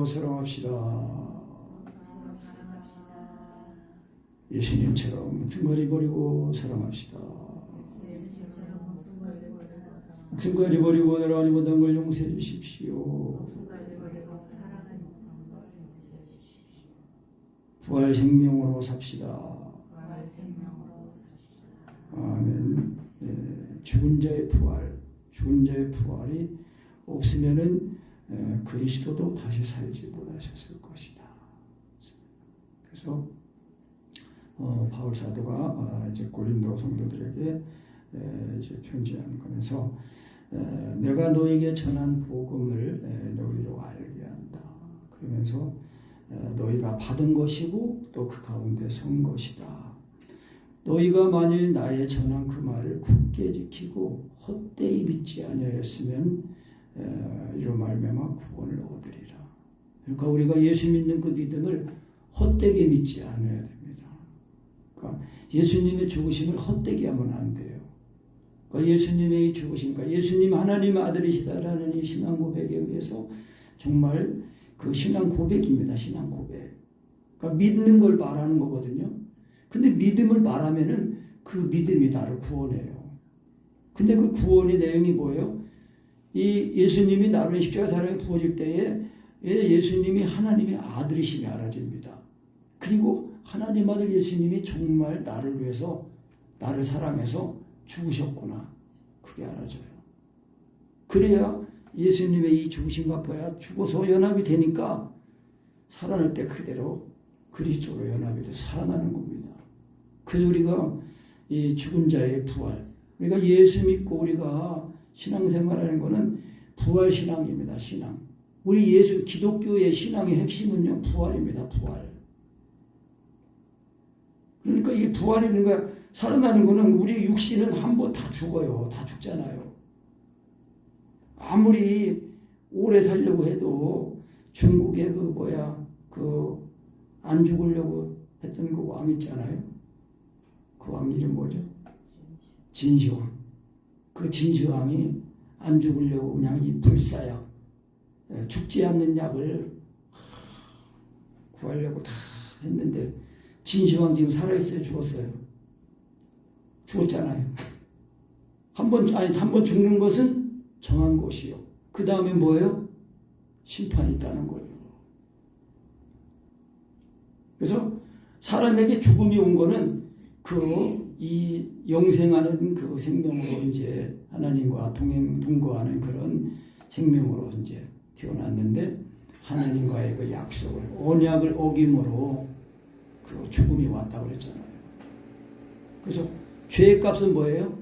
사랑합시다. 예수님처럼 등거리 버리고 사랑합시다. 등거리 버리고 내려가지 못한 걸 용서해 주십시오. 부활 생명으로 삽시다. 아멘. 죽은 자의 부활, 죽은 자의 부활이 없으면은 그리스도도 다시 살지 못하셨을 것이다. 그래서 바울 사도가 이제 고린도 성도들에게 이제 편지하는 거면서 내가 너에게 전한 복음을 너희로 알게 한다. 그러면서 너희가 받은 것이고 또 그 가운데 선 것이다. 너희가 만일 나의 전한 그 말을 굳게 지키고 헛되이 믿지 아니하였으면 이로 말미암아 구원을 얻으리라. 그러니까 우리가 예수 믿는 그 믿음을 헛되게 믿지 않아야 됩니다. 그러니까 예수님의 죽으심을 헛되게 하면 안 돼요. 그러니까 예수님의 죽으심, 그러니까 예수님 하나님의 아들이시다라는 이 신앙 고백에 의해서 정말 그 신앙 고백입니다. 신앙 고백. 그러니까 믿는 걸 말하는 거거든요. 근데 믿음을 말하면은 그 믿음이 나를 구원해요. 근데 그 구원의 내용이 뭐예요? 이 예수님이 나를 십자가 사랑에 부어질 때에 예수님이 하나님의 아들이심이 알아집니다. 그리고 하나님 아들 예수님이 정말 나를 위해서 나를 사랑해서 죽으셨구나. 그게 알아져요. 그래야 예수님의 이 죽으심과 부활 죽어서 연합이 되니까 살아날 때 그대로 그리스도로 연합이 돼서 살아나는 겁니다. 그래서 우리가 이 죽은 자의 부활, 우리가 예수 믿고 우리가 신앙생활하는 것은 부활신앙입니다. 신앙. 우리 예수 기독교의 신앙의 핵심은요 부활입니다. 부활. 그러니까 이 부활이라는 거 살아나는 것은 우리 육신은 한 번 다 죽어요. 다 죽잖아요. 아무리 오래 살려고 해도 중국의 그 안 죽으려고 했던 그 왕 있잖아요. 그 왕 이름 뭐죠? 진시황. 그 진시황이 안 죽으려고 그냥 이 불사약, 죽지 않는 약을 구하려고 다 했는데 진시황 지금 살아있어요? 죽었어요? 죽었잖아요. 한 번 죽는 것은 정한 것이요. 그 다음에 뭐예요? 심판이 있다는 거예요. 그래서 사람에게 죽음이 온 거는 이 영생하는 그 생명으로 이제 하나님과 동거하는 그런 생명으로 이제 태어났는데 하나님과의 그 약속을 언약을 어김으로 그 죽음이 왔다 그랬잖아요. 그래서 죄의 값은 뭐예요?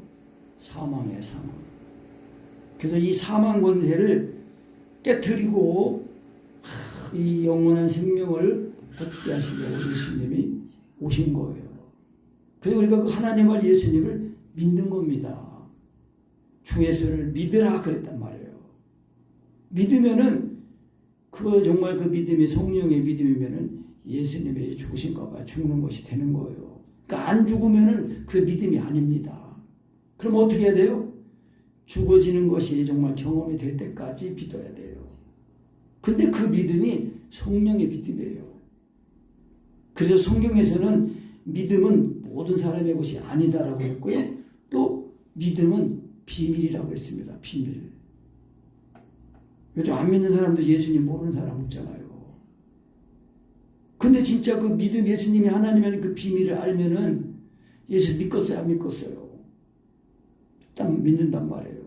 사망이에요, 사망. 그래서 이 사망 권세를 깨트리고 이 영원한 생명을 얻게 하시려고 예수님이 오신 거예요. 그래서 우리가 그 하나님 알 예수님을 믿는 겁니다. 주 예수를 믿으라 그랬단 말이에요. 믿으면은 정말 그 믿음이 성령의 믿음이면은 예수님의 죽으신가 봐 죽는 것이 되는 거예요. 그러니까 안 죽으면은 그 믿음이 아닙니다. 그럼 어떻게 해야 돼요? 죽어지는 것이 정말 경험이 될 때까지 믿어야 돼요. 근데 그 믿음이 성령의 믿음이에요. 그래서 성경에서는 믿음은 모든 사람의 것이 아니다라고 했고요. 또 믿음은 비밀이라고 했습니다. 비밀. 요즘 안 믿는 사람도 예수님 모르는 사람 없잖아요. 근데 진짜 그 믿음, 예수님이 하나님의 그 비밀을 알면은 예수 믿겠어요? 안 믿겠어요? 딱 믿는단 말이에요.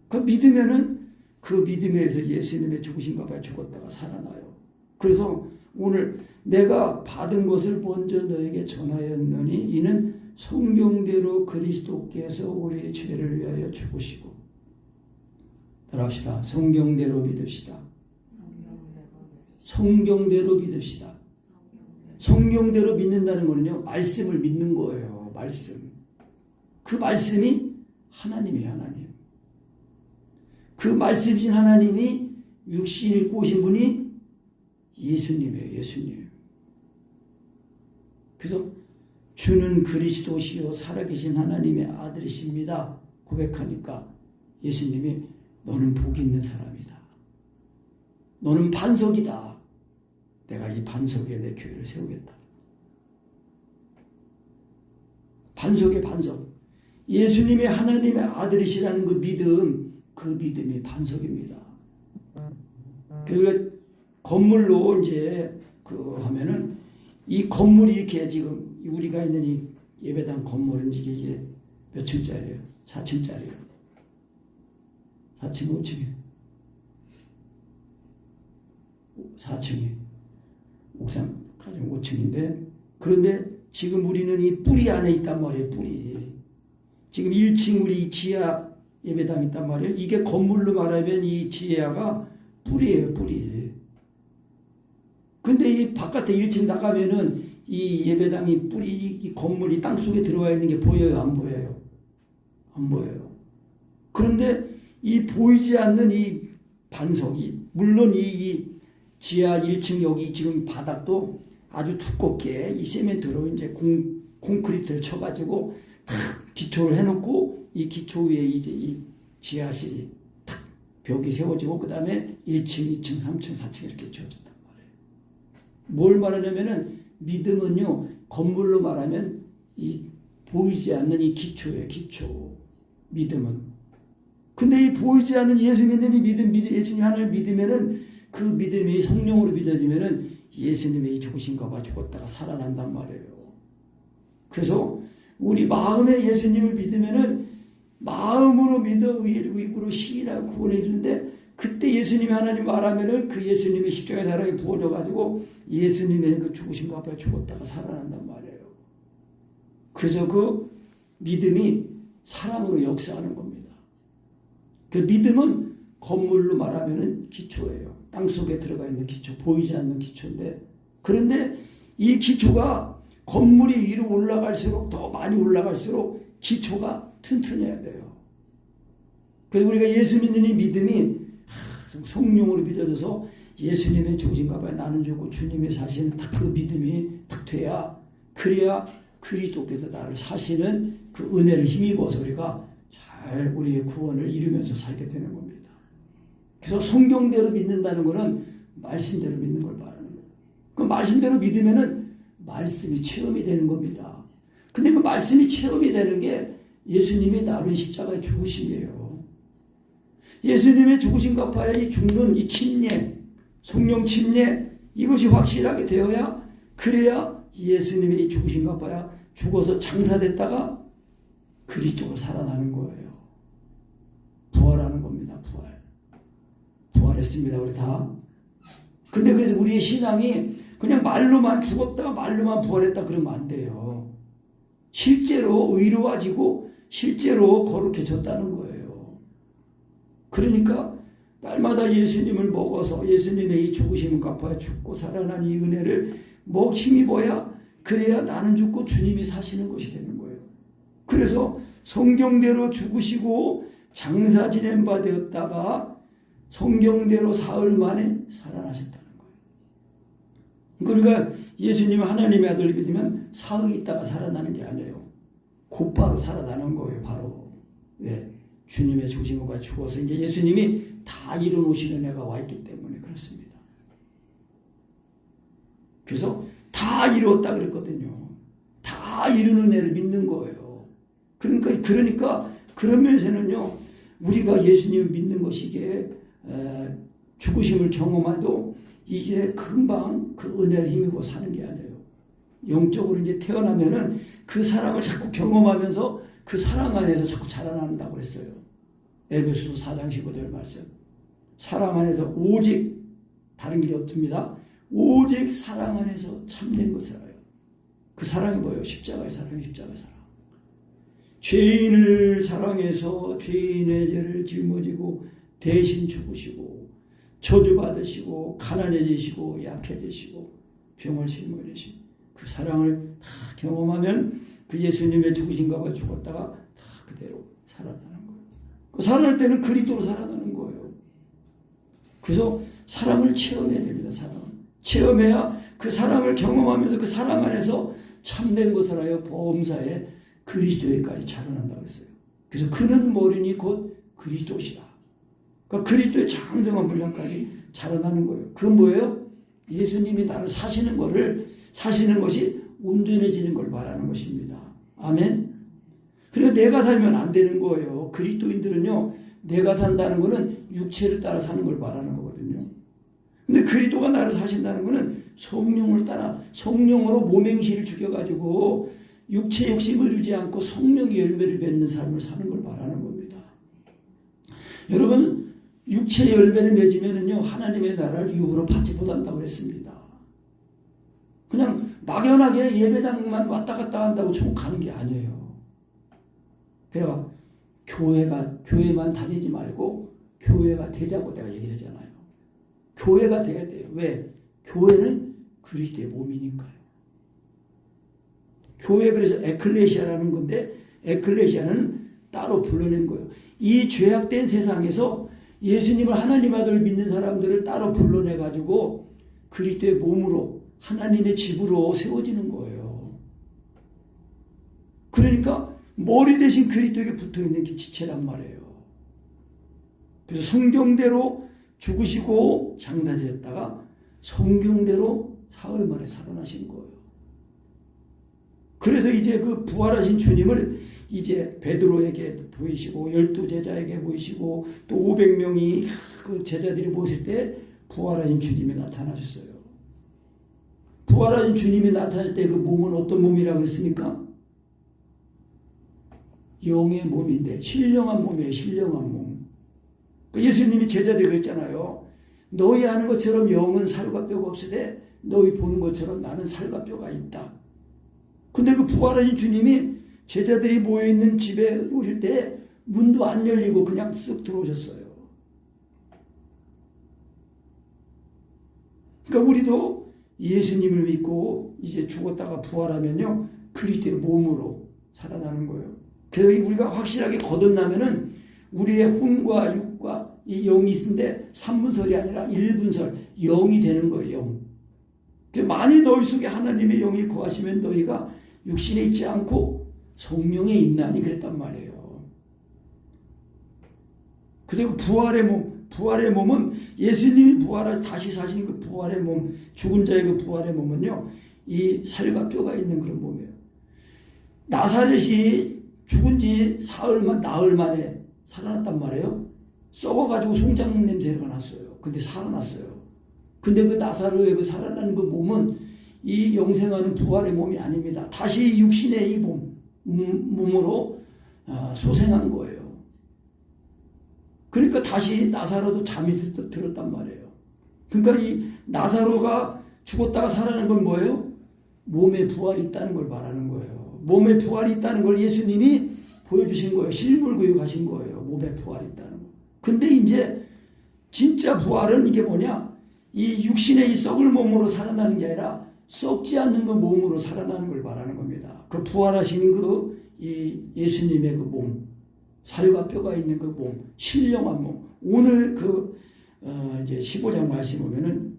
그 믿으면은 그 믿음에 의해서 예수님의 죽으신가 봐요. 죽었다가 살아나요. 그래서 오늘 내가 받은 것을 먼저 너에게 전하였느니 이는 성경대로 그리스도께서 우리의 죄를 위하여 죽으시고 따라합시다. 성경대로 믿읍시다. 성경대로 믿읍시다. 성경대로 믿는다는 거는요. 말씀을 믿는 거예요. 말씀. 그 말씀이 하나님이에요. 하나님. 그 말씀이신 하나님이 육신을 입고 오신 분이 예수님이에요. 예수님. 그래서 주는 그리스도시요 살아계신 하나님의 아들이십니다. 고백하니까 예수님이 너는 복이 있는 사람이다. 너는 반석이다. 내가 이 반석 위에 내 교회를 세우겠다. 반석의 반석. 예수님이 하나님의 아들이시라는 그 믿음이 반석입니다. 그 건물로 이제 하면은 이 건물이 이렇게 지금 우리가 있는 이 예배당 건물은 이게 몇 층짜리예요? 4층짜리예요. 4층, 5층이에요. 4층이 옥상 가정 5층인데 그런데 지금 우리는 이 뿌리 안에 있단 말이에요. 뿌리. 지금 1층 우리 지하 예배당 있단 말이에요. 이게 건물로 말하면 이 지하가 뿌리예요. 뿌리. 근데 이 바깥에 1층 나가면은 이 예배당이 뿌리 이 건물이 땅속에 들어와 있는 게 보여요? 안 보여요? 안 보여요. 그런데 이 보이지 않는 이 반석이 물론 이 지하 1층 여기 지금 바닥도 아주 두껍게 이 세멘트로 이제 콘크리트를 쳐가지고 탁 기초를 해놓고 이 기초 위에 이제 이 지하실이 탁 벽이 세워지고 그 다음에 1층, 2층, 3층, 4층 이렇게 지어졌단 말이에요. 뭘 말하냐면은 믿음은요 건물로 말하면 이 보이지 않는 이 기초예요. 기초. 믿음은. 근데 이 보이지 않는 예수 믿는 이 믿음, 예수님 하나님을 믿으면은 그 믿음이 성령으로 믿어지면은 예수님의 죽으신가 봐 죽었다가 살아난단 말이에요. 그래서 우리 마음에 예수님을 믿으면은 마음으로 믿어 의로 시인하고 구원해 주는데 그때 예수님이 하나님 말하면은 그 예수님의 십자가의 사랑이 부어져 가지고 예수님의 그 죽으신가 봐 죽었다가 살아난단 말이에요. 그래서 그 믿음이 사랑으로 역사하는 겁니다. 그 믿음은 건물로 말하면은 기초예요. 땅속에 들어가 있는 기초, 보이지 않는 기초인데 그런데 이 기초가 건물이 위로 올라갈수록 더 많이 올라갈수록 기초가 튼튼해야 돼요. 그래서 우리가 예수 믿는 이 믿음이 성령으로 믿어져서 예수님의 죽으신가 봐요. 나는 죽고 주님의 사시는 딱 그 믿음이 딱 돼야 그래야 그리스도께서 나를 사시는 그 은혜를 힘입어서 우리가 잘 우리의 구원을 이루면서 살게 되는 겁니다. 그래서 성경대로 믿는다는 것은 말씀대로 믿는 걸 말하는 거예요. 그 말씀대로 믿으면은 말씀이 체험이 되는 겁니다. 근데 그 말씀이 체험이 되는 게 예수님이 나를 십자가에 죽으심이에요. 예수님의 죽으신 갚아야 이 죽는 이 침례, 성령 침례 이것이 확실하게 되어야 그래야 예수님의 이 죽으신 갚아야 죽어서 장사됐다가 그리스도로 살아나는 거예요. 부활하는 겁니다. 부활했습니다. 우리 다. 근데 그래서 우리의 신앙이 그냥 말로만 죽었다가 말로만 부활했다 그러면 안 돼요. 실제로 의로워지고 실제로 거룩해졌다는 거예요. 그러니까 날마다 예수님을 먹어서 예수님의 이 죽으심을 갚아 죽고 살아난 이 은혜를 힘입어야 그래야 나는 죽고 주님이 사시는 것이 되는 거예요. 그래서 성경대로 죽으시고 장사 지낸 바 되었다가 성경대로 사흘 만에 살아나셨다는 거예요. 그러니까 예수님 하나님의 아들을 믿으면 사흘 있다가 살아나는 게 아니에요. 곧바로 살아나는 거예요. 바로. 왜? 주님의 죽으신 것과 죽어서 이제 예수님이 다 이루어놓으시는 애가 와 있기 때문에 그렇습니다. 그래서 다 이루었다 그랬거든요. 다 이루는 애를 믿는 거예요. 그러니까 그런 면에서는요 우리가 예수님을 믿는 것이 이게 죽으심을 경험해도 이제 금방 그 은혜를 힘입어 사는 게 아니에요. 영적으로 이제 태어나면은 그 사랑을 자꾸 경험하면서 그 사랑 안에서 자꾸 자라난다고 그랬어요. 에베소서 4장 15절 말씀. 사랑 안에서 오직 다른 길이 없습니다. 오직 사랑 안에서 참된 것을 알아요. 그 사랑이 뭐예요? 십자가의 사랑이 십자가의 사랑. 죄인을 사랑해서 죄인의 죄를 짊어지고 대신 죽으시고 저주받으시고 가난해지시고 약해지시고 병을 짊어지신 그 사랑을 다 경험하면 그 예수님의 죽으신가 봐 죽었다가 다 그대로 살아나는 거예요. 그 살아날 때는 그리스도로 살아나는 거예요. 그래서 사랑을 체험해야 됩니다. 사랑을. 체험해야 그 사랑을 경험하면서 그 사랑 안에서 참된 것을 하여 범사에 그리스도에까지 자라난다고 했어요. 그래서 그는 머리니 곧 그리스도시다. 그러니까 그리스도의 장성한 분량까지 자라나는 거예요. 그건 뭐예요? 예수님이 나를 사시는 것이 온전해지는 걸 말하는 것입니다. 아멘. 그러니까 내가 살면 안 되는 거예요. 그리스도인들은요, 내가 산다는 것은 육체를 따라 사는 걸 말하는 거거든요. 근데 그리스도가 나를 사신다는 것은 성령을 따라, 성령으로 몸행실을 죽여가지고 육체 욕심을 이루지 않고 성령의 열매를 맺는 삶을 사는 걸 말하는 겁니다. 여러분, 육체의 열매를 맺으면은요, 하나님의 나라를 유업으로 받지 못한다고 그랬습니다. 그냥 막연하게 예배당만 왔다 갔다 한다고 총 가는 게 아니에요. 그래서 교회만 다니지 말고 교회가 되자고 내가 얘기를 하잖아요. 교회가 돼야 돼요. 왜? 교회는 그리스도의 몸이니까요. 교회 그래서 에클레시아라는 건데 에클레시아는 따로 불러낸 거예요. 이 죄악된 세상에서 예수님을 하나님 아들을 믿는 사람들을 따로 불러내가지고 그리스도의 몸으로 하나님의 집으로 세워지는 거예요. 그러니까 머리 대신 그리스도에게 붙어있는 게 지체란 말이에요. 그래서 성경대로 죽으시고 장사되셨다가 성경대로 사흘 만에 살아나신 거예요. 그래서 이제 그 부활하신 주님을 이제 베드로에게 보이시고 12제자에게 보이시고 또 500명이 그 제자들이 보실 때 부활하신 주님이 나타나셨어요. 부활하신 주님이 나타날 때 그 몸은 어떤 몸이라고 했습니까? 영의 몸인데 신령한 몸이에요. 신령한 몸. 예수님이 제자들이 그랬잖아요. 너희 아는 것처럼 영은 살과 뼈가 없으되 너희 보는 것처럼 나는 살과 뼈가 있다. 근데 그 부활하신 주님이 제자들이 모여있는 집에 오실 때 문도 안 열리고 그냥 쓱 들어오셨어요. 그러니까 우리도 예수님을 믿고 이제 죽었다가 부활하면요, 그리스도의 몸으로 살아나는 거예요. 그래서 우리가 확실하게 거듭나면은 우리의 혼과 육과 이 영이 있는데 3분설이 아니라 1분설, 영이 되는 거예요. 영. 만일 너희 속에 하나님의 영이 거하시면 너희가 육신에 있지 않고 성령에 있나니 그랬단 말이에요. 그리고 부활의 몸은 예수님이 부활하셔서 다시 사신 그 부활의 몸, 죽은 자의 그 부활의 몸은요, 이 살과 뼈가 있는 그런 몸이에요. 나사렛이 죽은 지 나흘 만에 살아났단 말이에요. 썩어가지고 송장 냄새가 났어요. 근데 살아났어요. 근데 그 나사로의 그 살아난 그 몸은 이 영생하는 부활의 몸이 아닙니다. 다시 육신의 이 몸으로 소생한 거예요. 그러니까 다시 나사로도 잠이 들었단 말이에요. 그러니까 이 나사로가 죽었다가 살아난 건 뭐예요? 몸에 부활이 있다는 걸 말하는 거예요. 몸에 부활이 있다는 걸 예수님이 보여주신 거예요. 실물 교육하신 거예요. 몸에 부활이 있다는 거. 근데 이제 진짜 부활은 이게 뭐냐? 이 육신의 이 썩을 몸으로 살아나는 게 아니라 썩지 않는 그 몸으로 살아나는 걸 말하는 겁니다. 그 부활하신 이 예수님의 그 몸, 살과 뼈가 있는 그 몸, 신령한 몸. 오늘 이제 15장 말씀 보면은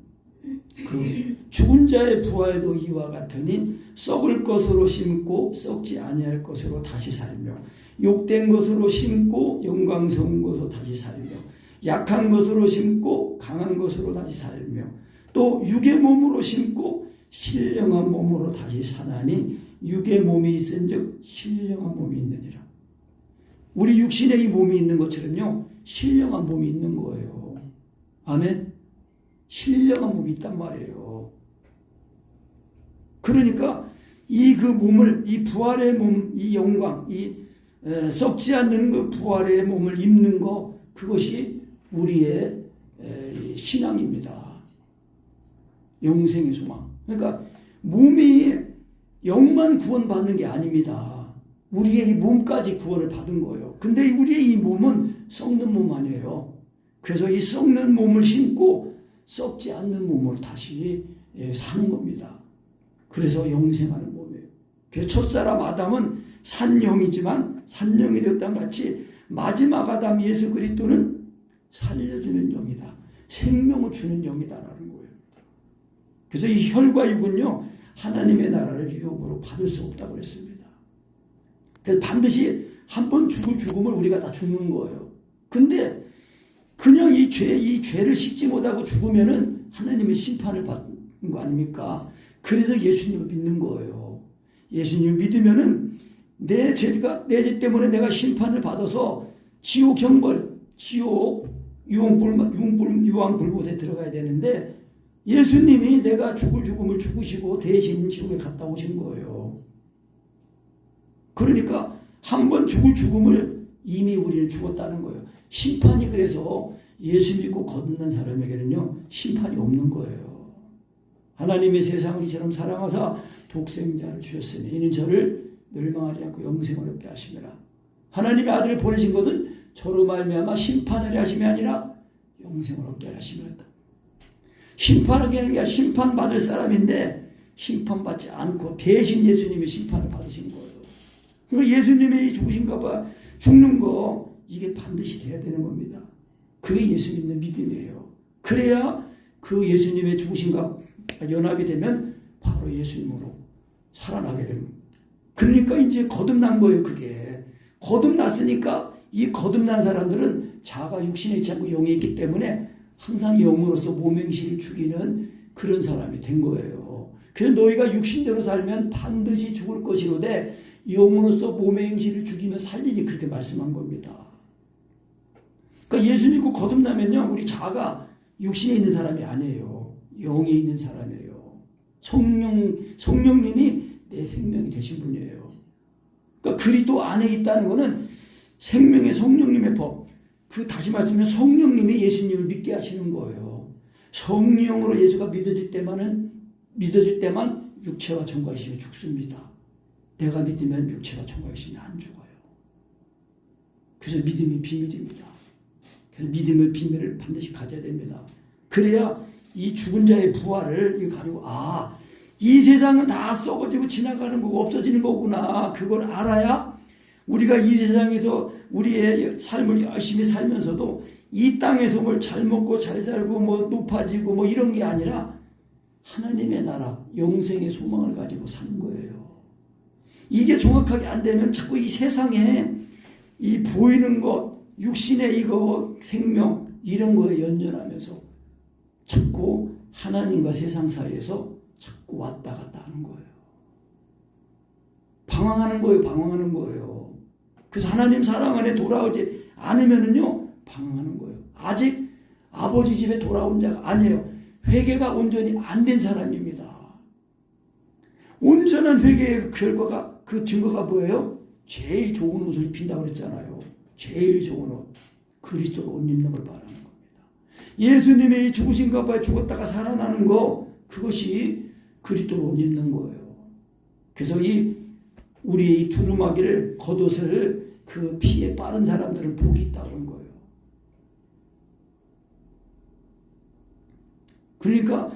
그 죽은 자의 부활도 이와 같으니 썩을 것으로 심고 썩지 아니할 것으로 다시 살며 욕된 것으로 심고 영광스러운 것으로 다시 살며 약한 것으로 심고 강한 것으로 다시 살며 또 육의 몸으로 심고 신령한 몸으로 다시 사나니 육의 몸이 있은즉 신령한 몸이 있느니라. 우리 육신에 이 몸이 있는 것처럼요, 신령한 몸이 있는 거예요. 아멘. 신령한 몸이 있단 말이에요. 그러니까 이 그 몸을, 이 부활의 몸, 이 영광, 이 썩지 않는 그 부활의 몸을 입는 거, 그것이 우리의 신앙입니다. 영생의 소망. 그러니까 몸이 영만 구원받는 게 아닙니다. 우리의 이 몸까지 구원을 받은 거예요. 근데 우리의 이 몸은 썩는 몸 아니에요. 그래서 이 썩는 몸을 신고 썩지 않는 몸을 다시 사는 겁니다. 그래서 영생하는 몸이에요. 그래서 첫사람 아담은 산영이지만 산영이 되었던 같이 마지막 아담 예수 그리스도는 살려주는 영이다. 생명을 주는 영이다라는 거예요. 그래서 이 혈과 육은요, 하나님의 나라를 유혹으로 받을 수 없다고 그랬습니다. 그래서 반드시 한 번 죽을 죽음을 우리가 다 죽는 거예요. 근데 그 그냥 이 죄를 씻지 못하고 죽으면은 하나님의 심판을 받는 거 아닙니까? 그래서 예수님을 믿는 거예요. 예수님을 믿으면은 내 죄 때문에 내가 심판을 받아서 지옥 형벌, 지옥 유황불못에 들어가야 되는데 예수님이 내가 죽을 죽음을 죽으시고 대신 지옥에 갔다 오신 거예요. 그러니까 한 번 죽을 죽음을 이미 우리는 죽었다는 거예요. 심판이 그래서 예수 믿고 거듭난 사람에게는요 심판이 없는 거예요. 하나님의 세상을 이처럼 사랑하사 독생자를 주셨으니 이는 저를 멸망하지 않고 영생을 얻게 하시느라. 하나님의 아들을 보내신 것은 저로 말미암아 심판을 하심이 아니라 영생을 얻게 하심이라. 심판하게 하는 게 아니라 심판받을 사람인데 심판받지 않고 대신 예수님이 심판을 받으신 거예요. 그러니까 예수님이 죽으신가 봐 죽는 거 이게 반드시 돼야 되는 겁니다. 그게 예수 믿는 믿음이에요. 그래야 그 예수님의 죽으신가 연합이 되면 바로 예수님으로 살아나게 됩니다. 그러니까 이제 거듭난 거예요. 그게 거듭났으니까 이 거듭난 사람들은 자가 육신에 있지 않고 영에 있기 때문에 항상 영으로서 모맹시를 죽이는 그런 사람이 된 거예요. 그래서 너희가 육신대로 살면 반드시 죽을 것이로되 영으로서 모맹시를 죽이며 살리니 그렇게 말씀한 겁니다. 그러니까 예수 믿고 거듭나면요 우리 자가 육신에 있는 사람이 아니에요. 영에 있는 사람이에요. 성령님이 내 생명이 되신 분이에요. 그러니까 그리스도 안에 있다는 것은 생명의 성령님의 법. 다시 말씀하면 성령님이 예수님을 믿게 하시는 거예요. 성령으로 예수가 믿어질 때만 육체와 정과 있으면 죽습니다. 내가 믿으면 육체와 정과 있으면 안 죽어요. 그래서 믿음이 비밀입니다. 그래서 믿음의 비밀을 반드시 가져야 됩니다. 그래야 이 죽은 자의 부활을 가지고 이 세상은 다 썩어지고 지나가는 거고 없어지는 거구나. 그걸 알아야 우리가 이 세상에서 우리의 삶을 열심히 살면서도 이 땅에서 뭘 잘 먹고 잘 살고 뭐 높아지고 뭐 이런 게 아니라 하나님의 나라, 영생의 소망을 가지고 사는 거예요. 이게 정확하게 안 되면 자꾸 이 세상에 이 보이는 것, 육신의 이거 생명 이런 거에 연연하면서 자꾸 하나님과 세상 사이에서 자꾸 왔다 갔다 하는 거예요. 방황하는 거예요. 그래서 하나님 사랑 안에 돌아오지 않으면은요 방황하는 거예요. 아직 아버지 집에 돌아온 자가 아니에요. 회개가 온전히 안 된 사람입니다. 온전한 회개의 결과가 그 증거가 뭐예요? 제일 좋은 옷을 입힌다고 그랬잖아요. 제일 좋은 옷. 그리스도로 옷 입는 걸 말하는 겁니다. 예수님이 죽으신가 봐요. 죽었다가 살아나는 거 그것이 그리스도로 옷 입는 거예요. 그래서 우리의 이 두루마기를 겉옷을 그 피에 빠른 사람들은 복이 있다는 거예요. 그러니까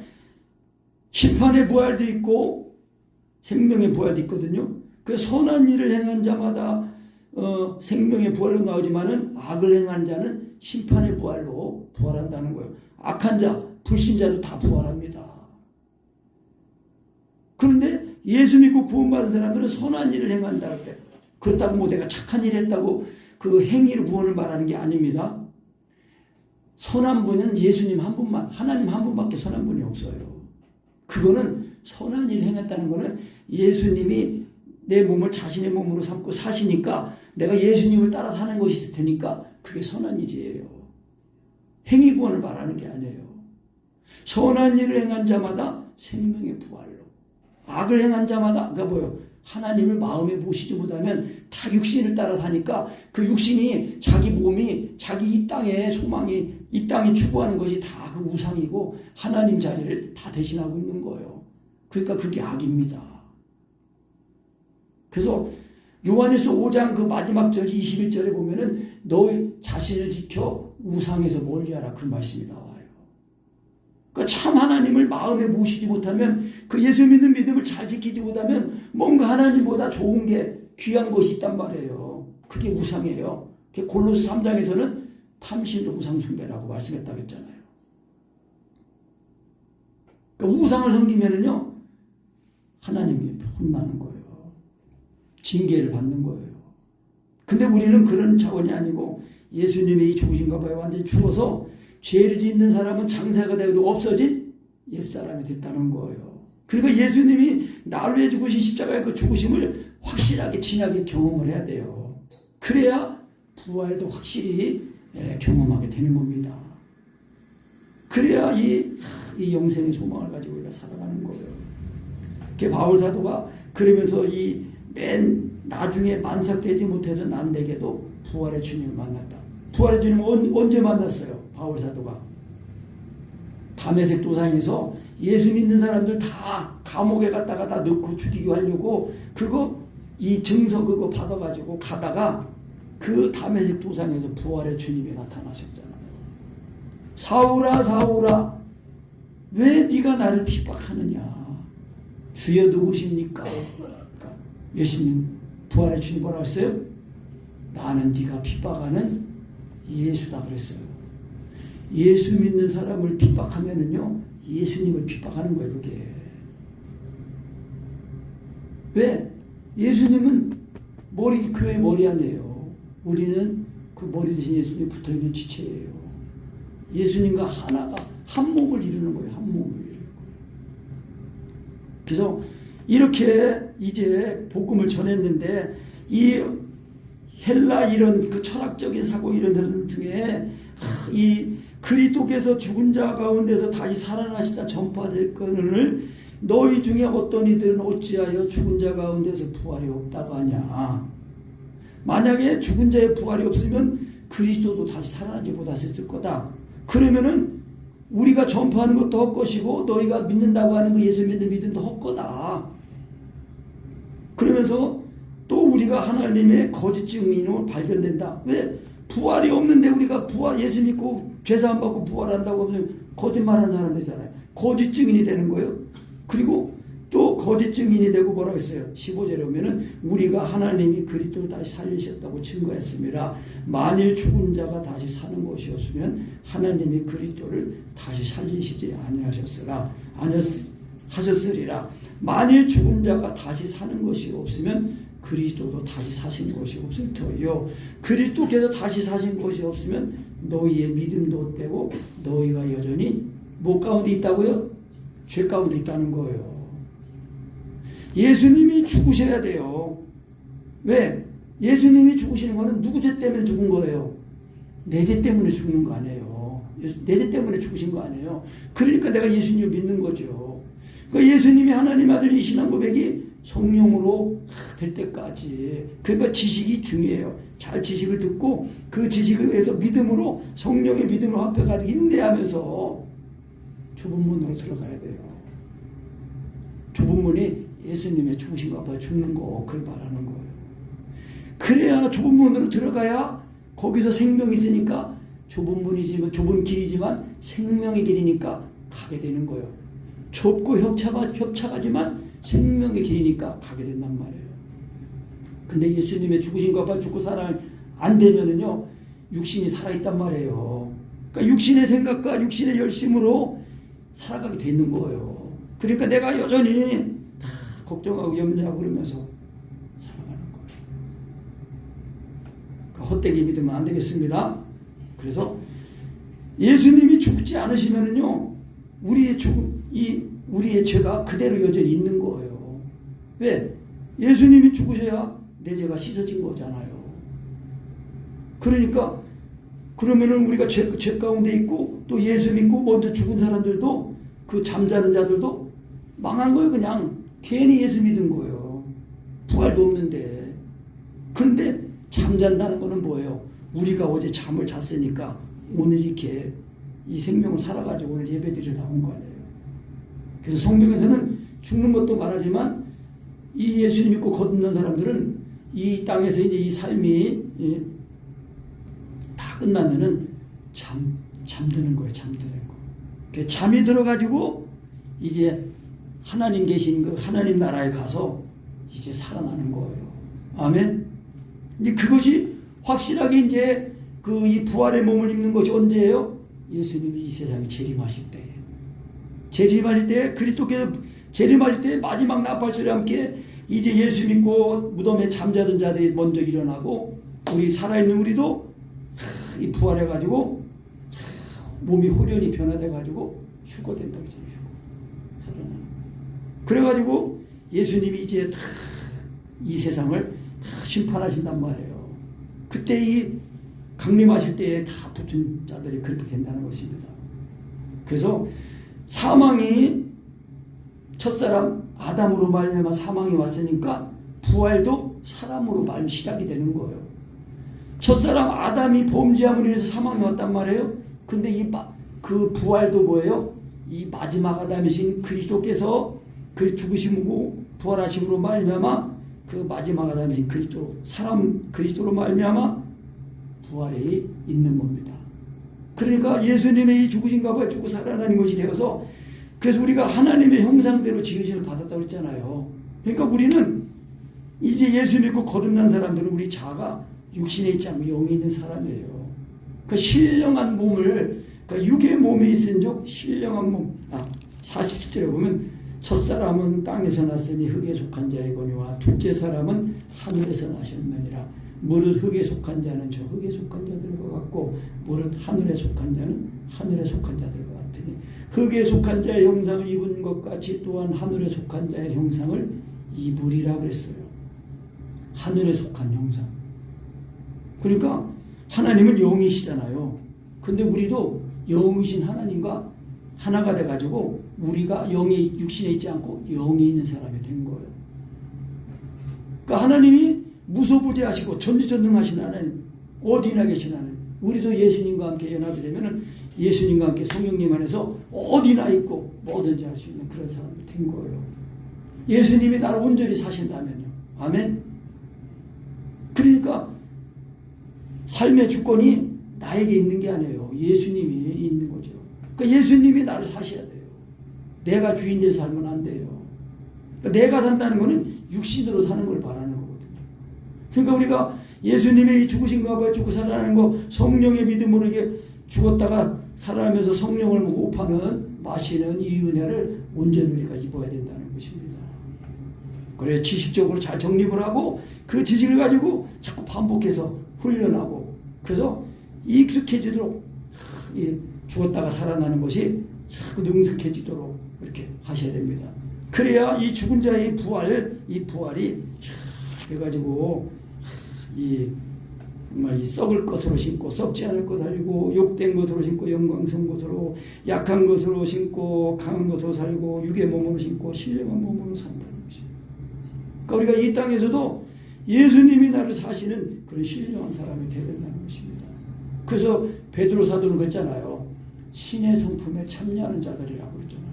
심판의 부활도 있고 생명의 부활도 있거든요. 그 선한 일을 행한 자마다 생명의 부활로 나오지만은 악을 행한 자는 심판의 부활로 부활한다는 거예요. 악한 자, 불신자도 다 부활합니다. 그런데 예수 믿고 구원받은 사람들은 선한 일을 행한다 할 때 그렇다고 뭐 내가 착한 일 했다고 그 행위로 구원을 말하는 게 아닙니다. 선한 분은 예수님 한 분만, 하나님 한 분밖에 선한 분이 없어요. 그거는 선한 일을 행했다는 거는 예수님이 내 몸을 자신의 몸으로 삼고 사시니까 내가 예수님을 따라 사는 것이 있을 테니까 그게 선한 일이에요. 행위 구원을 말하는 게 아니에요. 선한 일을 행한 자마다 생명의 부활로, 악을 행한 자마다 그러니까 뭐예요? 하나님을 마음에 모시지 못하면 다 육신을 따라 사니까 그 육신이 자기 몸이 자기 이 땅의 소망이 이 땅이 추구하는 것이 다 그 우상이고 하나님 자리를 다 대신하고 있는 거예요. 그러니까 그게 악입니다. 그래서 요한일서 5장 그 마지막 절 21절에 보면은 너희 자신을 지켜 우상에서 멀리하라 그 말씀이 나와요. 그러니까 참 하나님을 마음에 모시지 못하면 그 예수 믿는 믿음을 잘 지키지 못하면 뭔가 하나님보다 좋은 게 귀한 것이 있단 말이에요. 그게 우상이에요. 골로새 3장에서는 탐심도 우상 숭배라고 말씀했다고 했잖아요. 그러니까 우상을 섬기면은요 하나님이 혼나는 거예요. 징계를 받는 거예요. 근데 우리는 그런 차원이 아니고 예수님이 죽으신가 봐요. 완전히 죽어서 죄를 짓는 사람은 장사가 되어도 없어진 옛사람이 됐다는 거예요. 그러니까 예수님이 나를 위해 죽으신 십자가의 그 죽으심을 확실하게 진하게 경험을 해야 돼요. 그래야 부활도 확실히 경험하게 되는 겁니다. 그래야 이 영생의 소망을 가지고 우리가 살아가는 거예요. 바울 사도가 그러면서 이 맨 나중에 만삭되지 못해서 난데게도 부활의 주님을 만났다. 부활의 주님을 언제 만났어요? 바울 사도가 다메섹 도상에서 예수 믿는 사람들 다 감옥에 갔다가 다 넣고 죽이고 하려고 이 증서 그거 받아가지고 가다가 그 다메섹 도상에서 부활의 주님이 나타나셨잖아요. 사울아 사울아 왜 네가 나를 핍박하느냐. 주여 누구십니까? 예수님 부활의 주님 뭐라고 했어요? 나는 네가 핍박하는 예수다 그랬어요. 예수 믿는 사람을 핍박하면은요 예수님을 핍박하는 거예요. 그게 왜? 예수님은 교회 머리 아니에요. 우리는 그 머리 대신 예수님이 붙어있는 지체예요. 예수님과 하나가 한 몸을 이루는 거예요. 한 몸을 이루는 거예요. 그래서 이렇게 이제 복음을 전했는데 이 헬라 이런 그 철학적인 사고 이런 들 중에 이 그리스도께서 죽은 자 가운데서 다시 살아나시다 전파될 것을 너희 중에 어떤 이들은 어찌하여 죽은 자 가운데서 부활이 없다고 하냐. 만약에 죽은 자의 부활이 없으면 그리스도도 다시 살아나지 못하셨을 거다. 그러면은 우리가 전파하는 것도 헛것이고 너희가 믿는다고 하는 그 예수 믿는 믿음도 헛거다. 그러면서 또 우리가 하나님의 거짓 증인으로 발견된다. 왜? 부활이 없는데 우리가 예수 믿고 죄사함 받고 부활한다고 하면 거짓말하는 사람 되잖아요. 거짓 증인이 되는 거예요. 그리고 또 거짓 증인이 되고 뭐라고 했어요? 15절에 오면은 우리가 하나님이 그리스도를 다시 살리셨다고 증거했습니다. 만일 죽은 자가 다시 사는 것이었으면 하나님이 그리스도를 다시 살리시지 아니하셨으리라. 만일 죽은 자가 다시 사는 것이 없으면 그리스도도 다시 사신 것이 없을 터이요. 그리스도께서 다시 사신 것이 없으면 너희의 믿음도 헛되고 너희가 여전히 뭐 가운데 있다고요? 죄 가운데 있다는 거예요. 예수님이 죽으셔야 돼요. 왜? 예수님이 죽으시는 거는 누구 죄 때문에 죽은 거예요? 내 죄 때문에 죽는 거 아니에요. 내 죄 때문에 죽으신 거 아니에요. 그러니까 내가 예수님을 믿는 거죠. 그러니까 예수님이 하나님 아들 이 신앙 고백이 성령으로 될 때까지. 그러니까 지식이 중요해요. 잘 지식을 듣고 그 지식을 위해서 믿음으로 성령의 믿음으로 합해가지고 인내하면서 좁은 문으로 들어가야 돼요. 좁은 문이 예수님의 죽으신가 봐 죽는 거 그걸 말하는 거예요. 그래야 좁은 문으로 들어가야 거기서 생명이 있으니까 좁은 길이지만 생명의 길이니까 가게 되는 거예요. 좁고 협착하지만 생명의 길이니까 가게 된단 말이에요. 근데 예수님의 죽으신가 봐 죽고 살아 안 되면은요 육신이 살아있단 말이에요. 그러니까 육신의 생각과 육신의 열심으로 살아가게 돼 있는 거예요. 그러니까 내가 여전히 걱정하고 염려하고 그러면서 살아가는 거예요. 그러니까 헛되게 믿으면 안 되겠습니다. 그래서 예수님이 죽지 않으시면은요 우리의 죄가 그대로 여전히 있는 거예요. 왜? 예수님이 죽으셔야 내 죄가 씻어진 거잖아요. 그러니까 그러면은 우리가 죄 가운데 있고 또 예수 믿고 먼저 죽은 사람들도 그 잠자는 자들도 망한 거예요. 그냥 괜히 예수 믿은 거예요. 부활도 없는데. 그런데 잠잔다는 거는 뭐예요? 우리가 어제 잠을 잤으니까 오늘 이렇게 이 생명을 살아가지고 오늘 예배드리러 나온 거 아니에요. 그래서 성경에서는 죽는 것도 말하지만 이 예수 믿고 걷는 사람들은 이 땅에서 이제 이 삶이 다 끝나면은 잠드는 거예요. 잠드는 거. 잠이 들어가지고 이제 하나님 계신 그 하나님 나라에 가서 이제 살아나는 거예요. 아멘. 이제 그것이 확실하게 이제 그 이 부활의 몸을 입는 것이 언제예요? 예수님이 이 세상에 재림하실 때. 재림하실 때 그리스도께서 재림하실 때 마지막 나팔 소리와 함께 이제 예수 믿고 무덤에 잠자던 자들이 먼저 일어나고 우리 살아있는 우리도 이 부활해가지고 몸이 홀연히 변화돼가지고 휴거된다고 했잖아요. 살아나는. 그래가지고 예수님이 이제 다 이 세상을 다 심판하신단 말이에요. 그때 이 강림하실 때에 다 붙은 자들이 그렇게 된다는 것입니다. 그래서 사망이 첫사람 아담으로 말미암아 사망이 왔으니까 부활도 사람으로 말미 시작이 되는 거예요. 첫사람 아담이 범죄함으로 인해서 사망이 왔단 말이에요. 근데 그 부활도 뭐예요? 이 마지막 아담이신 그리스도께서 그 죽으심으로 부활하심으로 말미암아 그 마지막 아담이신 그리스도 사람 그리스도로 말미암아 부활이 있는 겁니다. 그러니까 예수님의 이 죽으신 값에 죽고 살아나는 것이 되어서 그래서 우리가 하나님의 형상대로 지으심을 받았다고 했잖아요. 그러니까 우리는 이제 예수 믿고 거듭난 사람들은 우리 자가 육신에 있지 않고 영이 있는 사람이에요. 그 신령한 몸을 그러니까 육의 몸이 있은즉 신령한 몸 47절에 보면 첫사람은 땅에서 났으니 흙에 속한 자이거니와 둘째 사람은 하늘에서 나셨느니라. 무릇 흙에 속한 자는 저 흙에 속한 자들과 같고 무릇 하늘에 속한 자는 하늘에 속한 자들과 같으니 흙에 속한 자의 형상을 입은 것 같이 또한 하늘에 속한 자의 형상을 입으리라 그랬어요. 하늘에 속한 형상. 그러니까 하나님은 영이시잖아요. 근데 우리도 영이신 하나님과 하나가 돼가지고 우리가 영이 육신에 있지 않고 영이 있는 사람이 된 거예요. 그러니까 하나님이 무소부재하시고 전지전능하신 하나님, 어디나 계신 하나님. 우리도 예수님과 함께 연합이 되면은 예수님과 함께 성령님 안에서 어디나 있고 뭐든지 할 수 있는 그런 사람이 된 거예요. 예수님이 나를 온전히 사신다면요. 아멘. 그러니까 삶의 주권이 나에게 있는 게 아니에요. 예수님이 있는 거죠. 그러니까 예수님이 나를 사셔야 돼요. 내가 주인 될 살면 안 돼요. 그러니까 내가 산다는 거는 육신으로 사는 걸 말하는 거거든요. 그러니까 우리가 예수님의 죽으신 값에 죽고 살아나는 거 성령의 믿음으로 이게 죽었다가 살아나면서 성령을 호흡하는 마시는 이 은혜를 온전히 우리가 입어야 된다는 것입니다. 그래 지식적으로 잘 정립을 하고 그 지식을 가지고 자꾸 반복해서 훈련하고 그래서 익숙해지도록 죽었다가 살아나는 것이 자꾸 능숙해지도록 그렇게 하셔야 됩니다. 그래야 이 죽은 자의 이 부활이 돼가지고 정말 이 썩을 것으로 심고 썩지 않을 것 살고 욕된 것으로 심고 영광스러운 것으로 약한 것으로 심고 강한 것으로 살고 육의 몸으로 심고 신령한 몸으로 산다는 것입니다. 그러니까 우리가 이 땅에서도 예수님이 나를 사시는 그런 신령한 사람이 되어야 된다는 것입니다. 그래서 베드로 사도는 그랬잖아요. 신의 성품에 참여하는 자들이라고 그랬잖아요.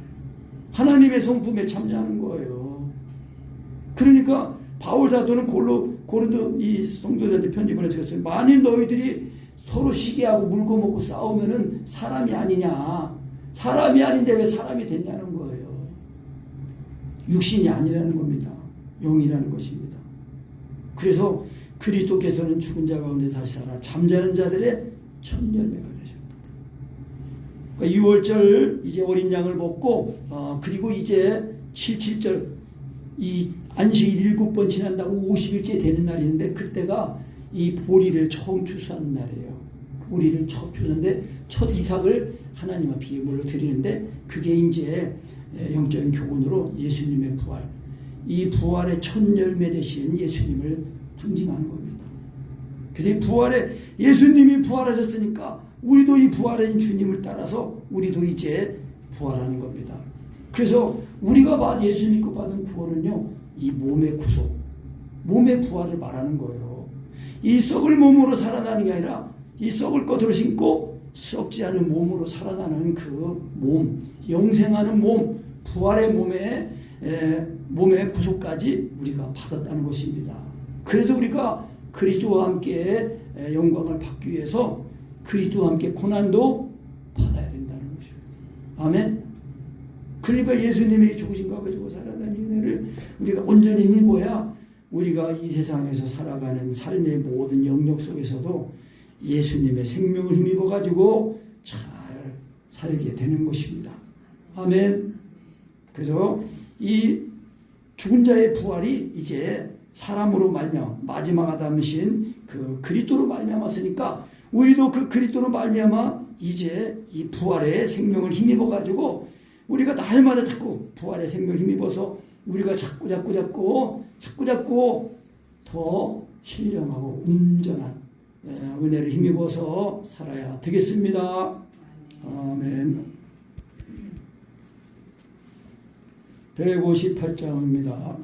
하나님의 성품에 참여하는 거예요. 그러니까 바울 사도는 고린도 이 성도들한테 편지 보내셨어요. 만일 너희들이 서로 시기하고 물고 먹고 싸우면은 사람이 아니냐. 사람이 아닌데 왜 사람이 됐냐는 거예요. 육신이 아니라는 겁니다. 영이라는 것입니다. 그래서 그리스도께서는 죽은 자 가운데 다시 살아 잠자는 자들의 첫 열매가 되셨다. 그러니까 6월절 이제 어린 양을 먹고 그리고 이제 77절 이 안식일 7번 지난다고 50일째 되는 날이 있는데 그때가 이 보리를 처음 추수하는 날이에요. 보리를 처음 추수하는데 첫 이삭을 하나님 앞에 예물로 드리는데 그게 이제 영적인 교훈으로 예수님의 부활, 이 부활의 첫 열매 되신 예수님을 상징하는 겁니다. 그래서 이 부활에 예수님이 부활하셨으니까 우리도 이 부활한 주님을 따라서 우리도 이제 부활하는 겁니다. 그래서 우리가 예수 믿고 받은 구원은요, 이 몸의 구속, 몸의 부활을 말하는 거예요. 이 썩을 몸으로 살아나는 게 아니라 이 썩을 것으로 신고 썩지 않은 몸으로 살아나는 그 몸, 영생하는 몸, 부활의 몸의 구속까지 우리가 받았다는 것입니다. 그래서 우리가 그리스도와 함께 영광을 받기 위해서 그리스도와 함께 고난도 받아야 된다는 것입니다. 아멘. 그러니까 예수님이 죽으신 것 가지고 살아가는 은혜를 우리가 온전히 힘입어야 우리가 이 세상에서 살아가는 삶의 모든 영역 속에서도 예수님의 생명을 힘입어 가지고 잘 살게 되는 것입니다. 아멘. 그래서 이 죽은 자의 부활이 이제 사람으로 말미암아 마지막 아담이신 그 그리스도로 말미암았으니까 우리도 그 그리스도로 말미암아 이제 이 부활의 생명을 힘입어 가지고 우리가 날마다 자꾸 부활의 생명을 힘입어서 우리가 자꾸 더 신령하고 온전한 은혜를 힘입어서 살아야 되겠습니다. 아멘. 158장입니다.